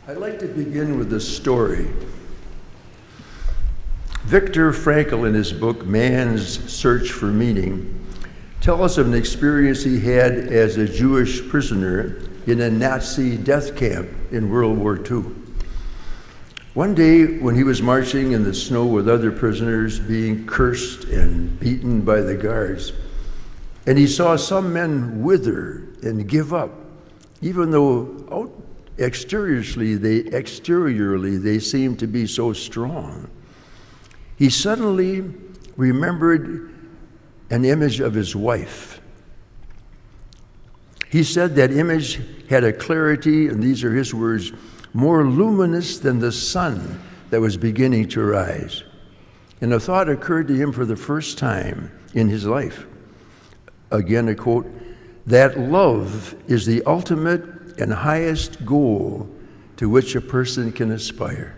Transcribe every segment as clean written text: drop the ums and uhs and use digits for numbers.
I'd like to begin with a story. Viktor Frankl, in his book, Man's Search for Meaning, tells us of an experience he had as a Jewish prisoner in a Nazi death camp in World War II. One day, when he was marching in the snow with other prisoners, being cursed and beaten by the guards, and he saw some men wither and give up, even though exteriorly they seemed to be so strong. He suddenly remembered an image of his wife. He said that image had a clarity, and these are his words, more luminous than the sun that was beginning to rise. And a thought occurred to him for the first time in his life. Again, a quote, that love is the ultimate and highest goal to which a person can aspire.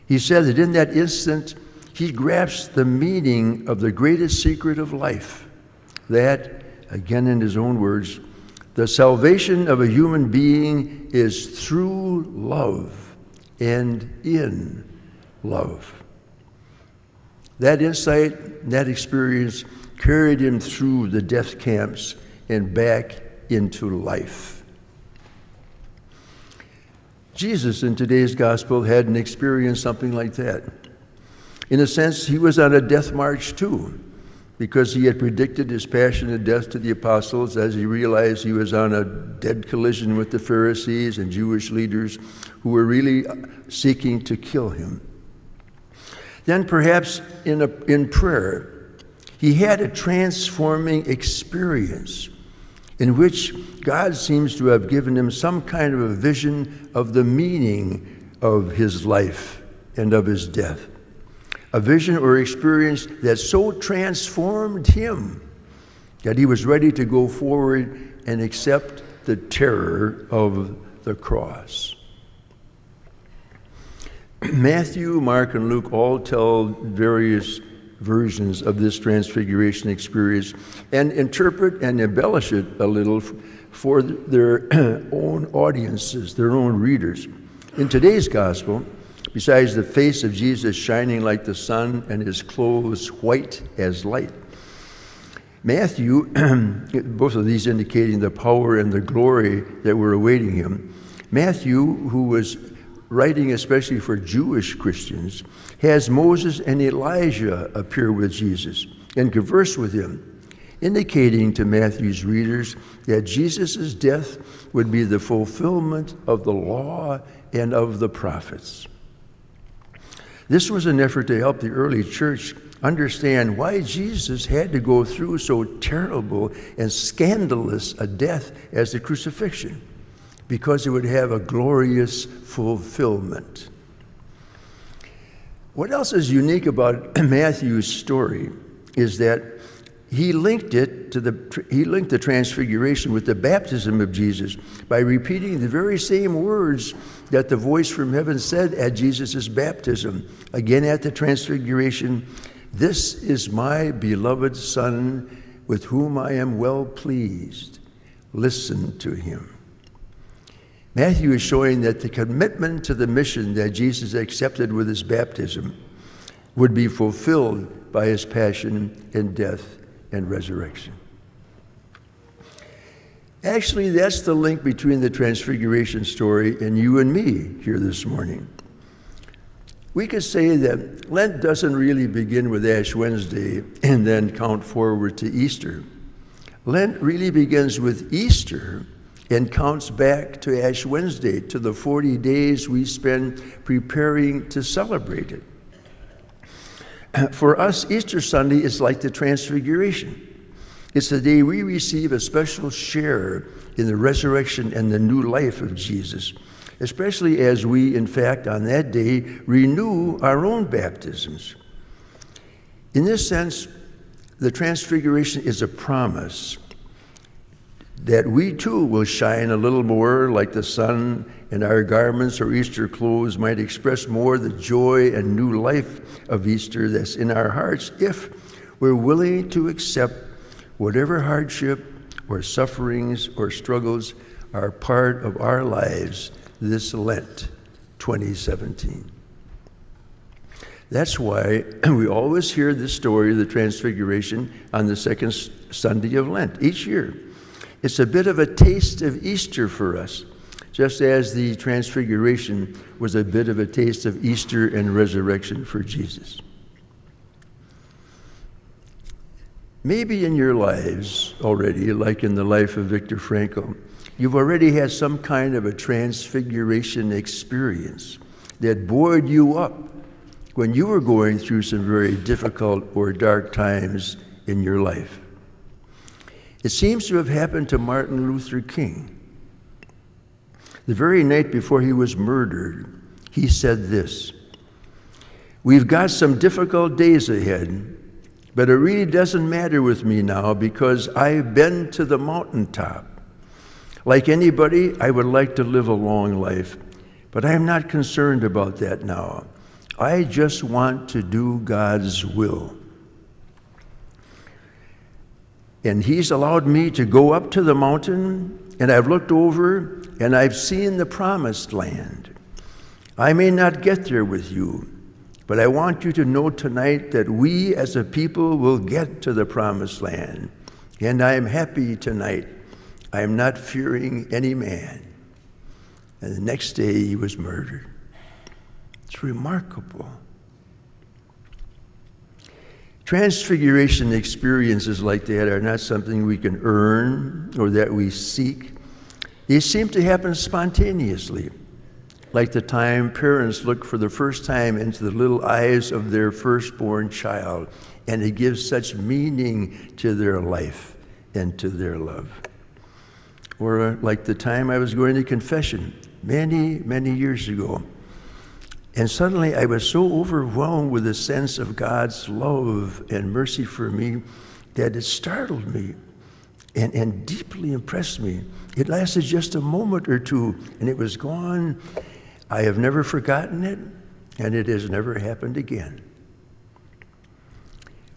He said that in that instant, he grasped the meaning of the greatest secret of life, that, again in his own words, the salvation of a human being is through love and in love. That insight, that experience carried him through the death camps and back into life. Jesus in today's gospel had an experience something like that. In a sense, he was on a death march too, because he had predicted his passion and death to the apostles as he realized he was on a dead collision with the Pharisees and Jewish leaders who were really seeking to kill him. Then perhaps in prayer, he had a transforming experience in which God seems to have given him some kind of a vision of the meaning of his life and of his death. A vision or experience that so transformed him that he was ready to go forward and accept the terror of the cross. Matthew, Mark, and Luke all tell various versions of this transfiguration experience and interpret and embellish it a little for their own audiences, their own readers. In today's gospel, besides the face of Jesus shining like the sun and his clothes white as light, Matthew, both of these indicating the power and the glory that were awaiting him, Matthew, who was writing especially for Jewish Christians, has Moses and Elijah appear with Jesus and converse with him, indicating to Matthew's readers that Jesus' death would be the fulfillment of the law and of the prophets. This was an effort to help the early church understand why Jesus had to go through so terrible and scandalous a death as the crucifixion, because it would have a glorious fulfillment. What else is unique about Matthew's story is that he linked the transfiguration with the baptism of Jesus by repeating the very same words that the voice from heaven said at Jesus' baptism. Again at the transfiguration, "This is my beloved Son, with whom I am well pleased. Listen to him." Matthew is showing that the commitment to the mission that Jesus accepted with his baptism would be fulfilled by his passion and death and resurrection. Actually, that's the link between the transfiguration story and you and me here this morning. We could say that Lent doesn't really begin with Ash Wednesday and then count forward to Easter. Lent really begins with Easter and counts back to Ash Wednesday, to the 40 days we spend preparing to celebrate it. For us, Easter Sunday is like the Transfiguration. It's the day we receive a special share in the resurrection and the new life of Jesus, especially as we, in fact, on that day, renew our own baptisms. In this sense, the Transfiguration is a promise that we too will shine a little more like the sun, and our garments or Easter clothes might express more the joy and new life of Easter that's in our hearts if we're willing to accept whatever hardship or sufferings or struggles are part of our lives this Lent 2017. That's why we always hear the story of the Transfiguration on the second Sunday of Lent each year. It's a bit of a taste of Easter for us, just as the Transfiguration was a bit of a taste of Easter and resurrection for Jesus. Maybe in your lives already, like in the life of Viktor Frankl, you've already had some kind of a transfiguration experience that buoyed you up when you were going through some very difficult or dark times in your life. It seems to have happened to Martin Luther King. The very night before he was murdered, he said this: "We've got some difficult days ahead, but it really doesn't matter with me now because I've been to the mountaintop. Like anybody, I would like to live a long life, but I'm not concerned about that now. I just want to do God's will." And he's allowed me to go up to the mountain, and I've looked over, and I've seen the promised land. I may not get there with you, but I want you to know tonight that we as a people will get to the promised land. And I am happy tonight. I am not fearing any man. And the next day he was murdered. It's remarkable. Transfiguration experiences like that are not something we can earn or that we seek. They seem to happen spontaneously, like the time parents look for the first time into the little eyes of their firstborn child, and it gives such meaning to their life and to their love. Or like the time I was going to confession many, many years ago, and suddenly I was so overwhelmed with a sense of God's love and mercy for me that it startled me and deeply impressed me. It lasted just a moment or two, and it was gone. I have never forgotten it, and it has never happened again.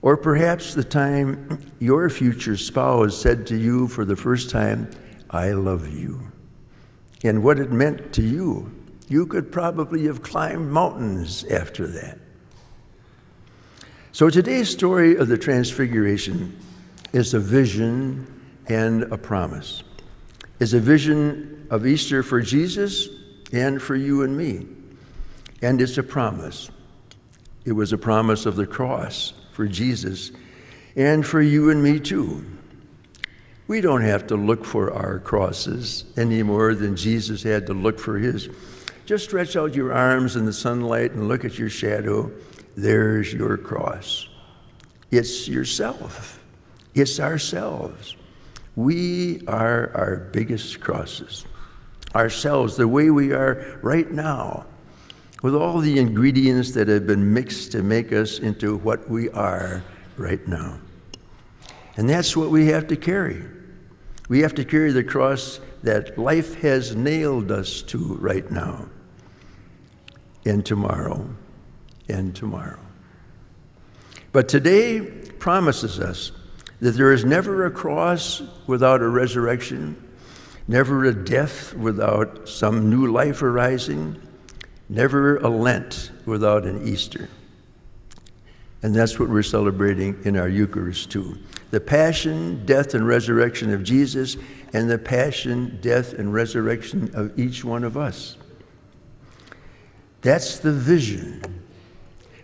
Or perhaps the time your future spouse said to you for the first time, "I love you," and what it meant to you. You could probably have climbed mountains after that. So today's story of the Transfiguration is a vision and a promise. It's a vision of Easter for Jesus and for you and me. And it's a promise. It was a promise of the cross for Jesus and for you and me too. We don't have to look for our crosses any more than Jesus had to look for his. Just stretch out your arms in the sunlight and look at your shadow. There's your cross. It's yourself. It's ourselves. We are our biggest crosses. Ourselves, the way we are right now, with all the ingredients that have been mixed to make us into what we are right now. And that's what we have to carry. We have to carry the cross that life has nailed us to right now, and tomorrow, and tomorrow. But today promises us that there is never a cross without a resurrection, never a death without some new life arising, never a Lent without an Easter. And that's what we're celebrating in our Eucharist too. The passion, death, and resurrection of Jesus, and the passion, death, and resurrection of each one of us. That's the vision.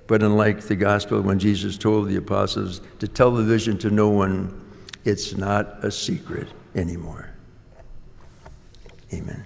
But unlike the gospel, when Jesus told the apostles to tell the vision to no one, it's not a secret anymore. Amen.